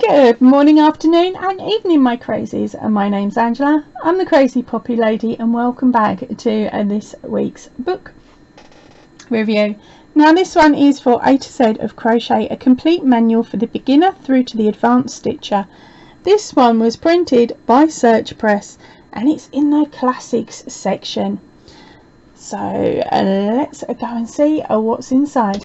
Good morning, afternoon and evening, my crazies. My name's Angela. I'm the Crazy Poppy Lady and welcome back to this week's book review. Now this one is for A to Z of Crochet, a complete manual for the beginner through to the advanced stitcher. This one was printed by Search Press and it's in the classics section. So let's go and see what's inside.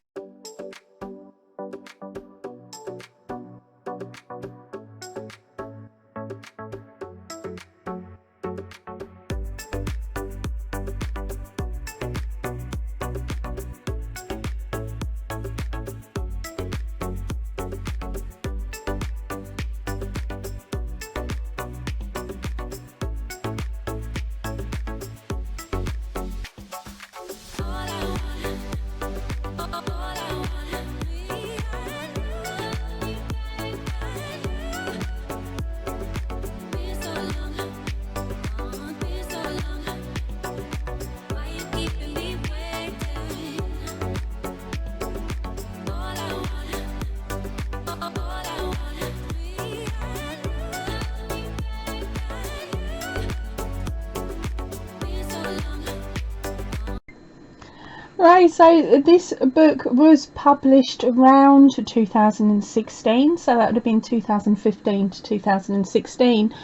Right, so this book was published around 2016, so that would have been 2015 to 2016,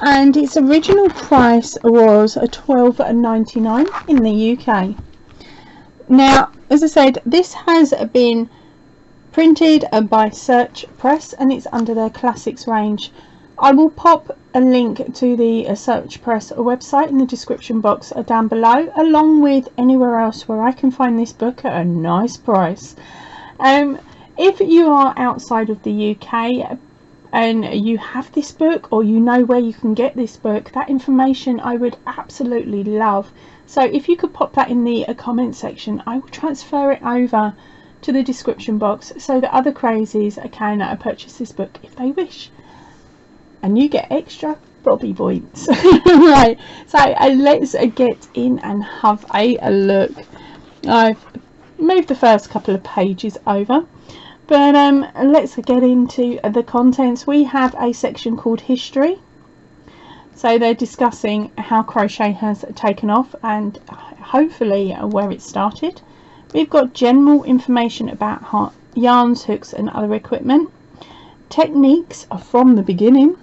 and its original price was $12.99 in the UK. Now, as I said, this has been printed by Search Press and it's under their classics range. I will pop a link to the Search Press website in the description box down below, along with anywhere else where I can find this book at a nice price. If you are outside of the UK and you have this book, or you know where you can get this book, that information I would absolutely love. So if you could pop that in the comment section, I will transfer it over to the description box so that other crazies can purchase this book if they wish. And you get extra Bobby points. Right, so let's get in and have a look. I've moved the first couple of pages over, but let's get into the contents. We have a section called History, so they're discussing how crochet has taken off and hopefully where it started. We've got general information about yarns, hooks and other equipment. Techniques are from the beginning.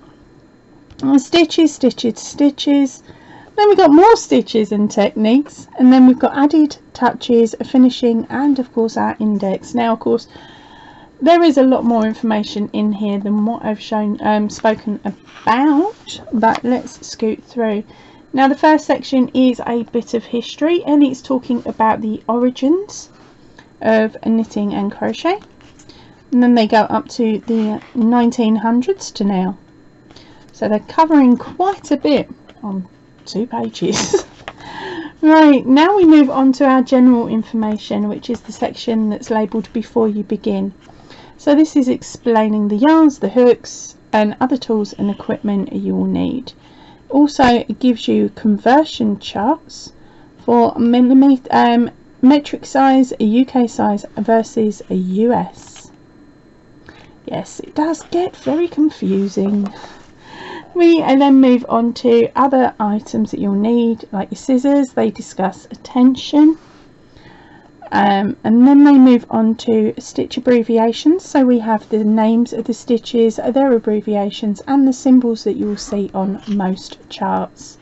Stitches, then we've got more stitches and techniques, and then we've got added touches, finishing, and of course our index. Now of course there is a lot more information in here than what I've spoken about, but let's scoot through. Now the first section is a bit of history and it's talking about the origins of knitting and crochet, and then they go up to the 1900s to now. So they're covering quite a bit on 2 pages. Right, now we move on to our general information, which is the section that's labelled before you begin. So this is explaining the yarns, the hooks and other tools and equipment you will need. Also it gives you conversion charts for metric size, UK size versus a US. Yes, it does get very confusing. We then move on to other items that you'll need, like your scissors. They discuss tension, and then they move on to stitch abbreviations. So we have the names of the stitches, their abbreviations and the symbols that you will see on most charts,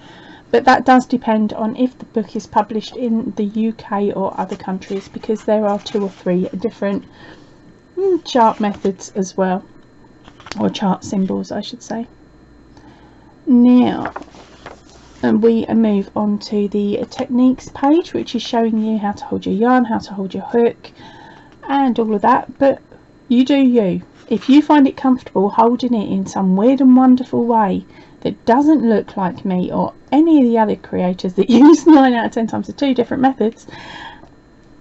but that does depend on if the book is published in the UK or other countries, because there are 2 or 3 different chart methods as well, or chart symbols I should say. Now we move on to the techniques page, which is showing you how to hold your yarn, how to hold your hook and all of that, but you do you. If you find it comfortable holding it in some weird and wonderful way that doesn't look like me or any of the other creators that use 9 out of 10 times the 2 different methods,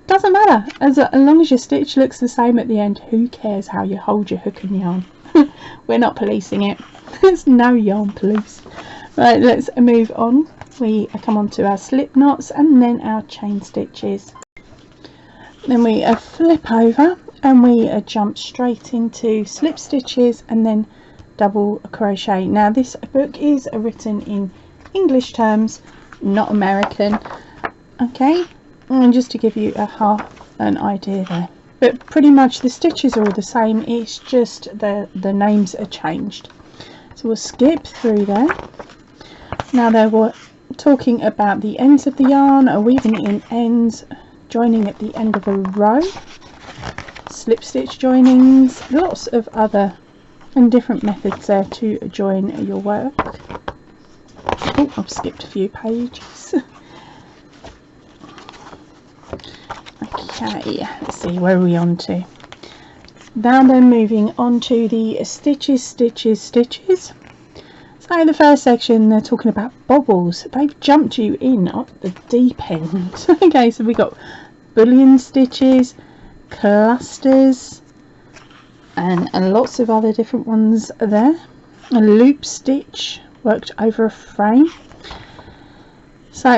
doesn't matter, as long as your stitch looks the same at the end. Who cares how you hold your hook and yarn? We're not policing it. There's no yarn police. Right, let's move on. We come on to our slip knots and then our chain stitches. Then we flip over and we jump straight into slip stitches and then double crochet. Now this book is written in English terms, not American, okay, and just to give you a half an idea there, but pretty much the stitches are all the same, it's just the names are changed. So we'll skip through there. Now they were talking about the ends of the yarn, weaving in ends, joining at the end of a row, slip stitch joinings, lots of other and different methods there to join your work. Oh, I've skipped a few pages. Okay, let's see, where are we on to? Now then, moving on to the stitches. So the first section, they're talking about bobbles. They've jumped you in up the deep end. Okay, so we got bullion stitches, clusters, and lots of other different ones there. A loop stitch worked over a frame. So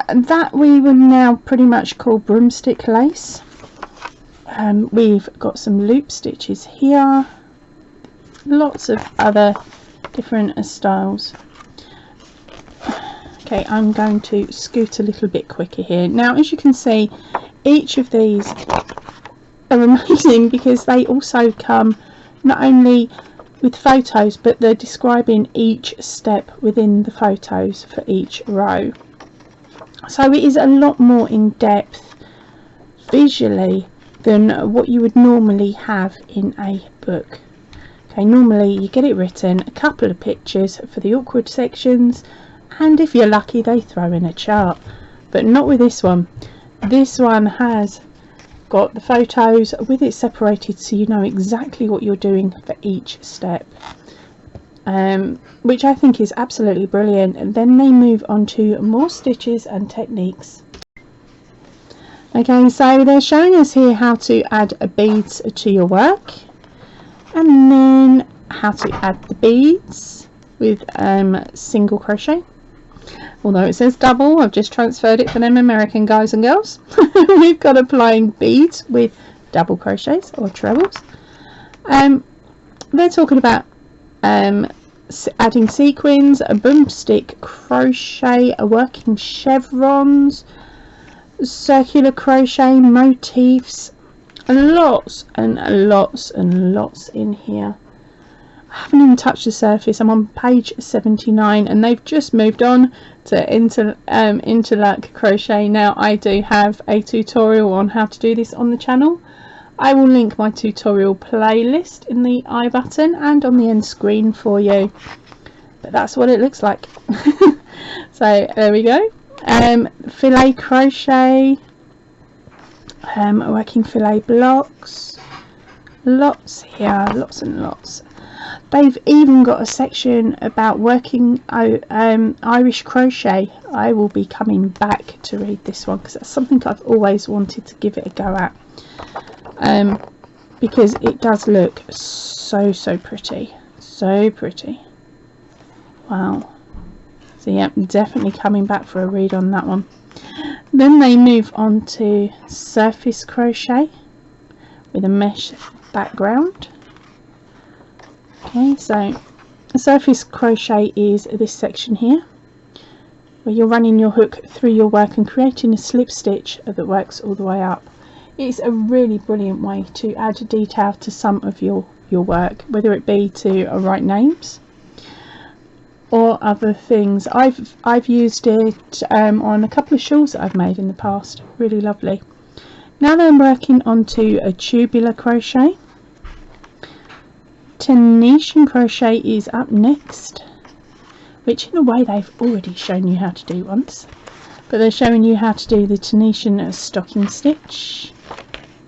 that we would now pretty much call broomstick lace. We've got some loop stitches here, lots of other different styles. Okay, I'm going to scoot a little bit quicker here. Now, as you can see, each of these are amazing because they also come not only with photos, but they're describing each step within the photos for each row. So it is a lot more in depth visually than what you would normally have in a book. Okay, normally you get it written, a couple of pictures for the awkward sections, and if you're lucky they throw in a chart, but not with this one. This one has got the photos with it separated so you know exactly what you're doing for each step, which I think is absolutely brilliant. And then they move on to more stitches and techniques. Okay, so they're showing us here how to add beads to your work, and then how to add the beads with single crochet. Although it says double, I've just transferred it for them American guys and girls. We've got applying beads with double crochets or trebles. They're talking about adding sequins, a broomstick crochet, working chevrons, circular crochet motifs, lots and lots and lots in here. I haven't even touched the surface. I'm on page 79 and they've just moved on to interlock crochet. Now I do have a tutorial on how to do this on the channel. I will link my tutorial playlist in the I button and on the end screen for you, but that's what it looks like. So there we go. Filet crochet, working filet blocks, lots here, lots and lots. They've even got a section about working Irish crochet. I will be coming back to read this one because that's something I've always wanted to give it a go at, because it does look so pretty, so pretty. Wow. So yeah, definitely coming back for a read on that one. Then they move on to surface crochet with a mesh background. Okay, so surface crochet is this section here, where you're running your hook through your work and creating a slip stitch that works all the way up. It's a really brilliant way to add detail to some of your work, whether it be to write names or other things. I've used it on a couple of shawls that I've made in the past. Really lovely. Now then, I'm working onto a tubular crochet. Tension crochet is up next, which in a way they've already shown you how to do once, but they're showing you how to do the tension stocking stitch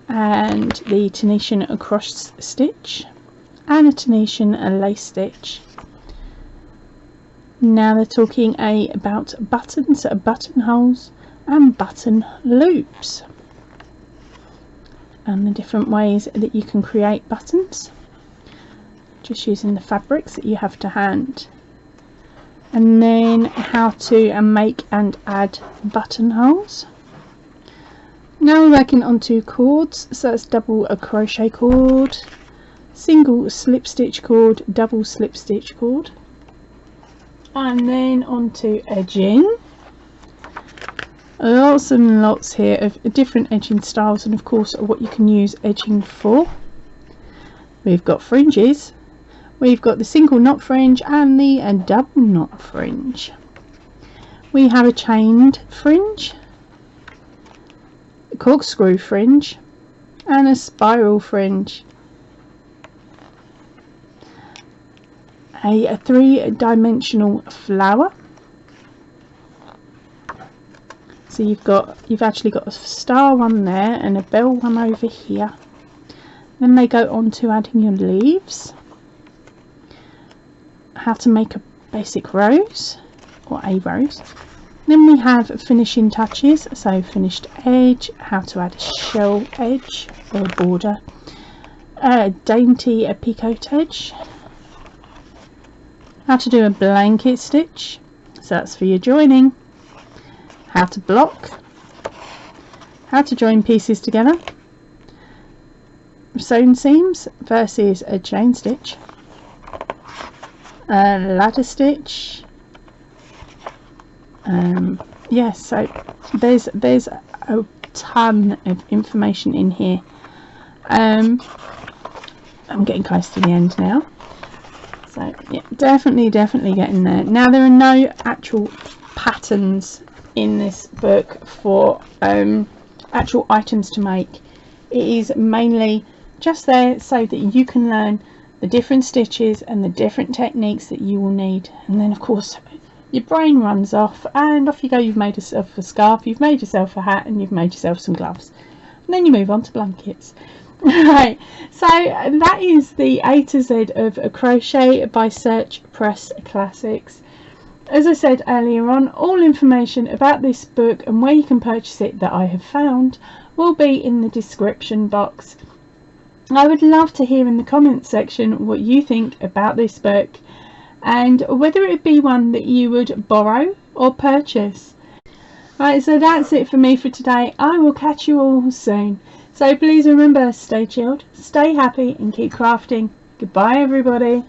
and the tension cross stitch and a tension lace stitch. Now they're talking about buttons, buttonholes and button loops, and the different ways that you can create buttons just using the fabrics that you have to hand, and then how to make and add buttonholes. Now we're working on 2 cords, so that's double a crochet cord, single slip stitch cord, double slip stitch cord, and then onto edging. Lots and lots here of different edging styles, and of course what you can use edging for. We've got fringes, we've got the single knot fringe and the double knot fringe. We have a chained fringe, a corkscrew fringe and a spiral fringe, a 3-dimensional flower. So you've actually got a star one there and a bell one over here. Then they go on to adding your leaves, how to make a basic rose or a rose. Then we have finishing touches, so finished edge, how to add a shell edge or a border, a dainty picot edge, how to do a blanket stitch, so that's for your joining, how to block, how to join pieces together, sewn seams versus a chain stitch, a ladder stitch. Yes, so there's a ton of information in here. I'm getting close to the end now, so yeah, definitely getting there. Now there are no actual patterns in this book for actual items to make. It is mainly just there so that you can learn the different stitches and the different techniques that you will need, and then of course your brain runs off and off you go. You've made yourself a scarf, you've made yourself a hat, and you've made yourself some gloves, and then you move on to blankets. Right, so that is the A to Z of Crochet by Search Press Classics. As I said earlier on, all information about this book and where you can purchase it that I have found will be in the description box. I would love to hear in the comments section what you think about this book and whether it be one that you would borrow or purchase. Right, so that's it for me for today. I will catch you all soon. So please remember, stay chilled, stay happy and keep crafting. Goodbye everybody.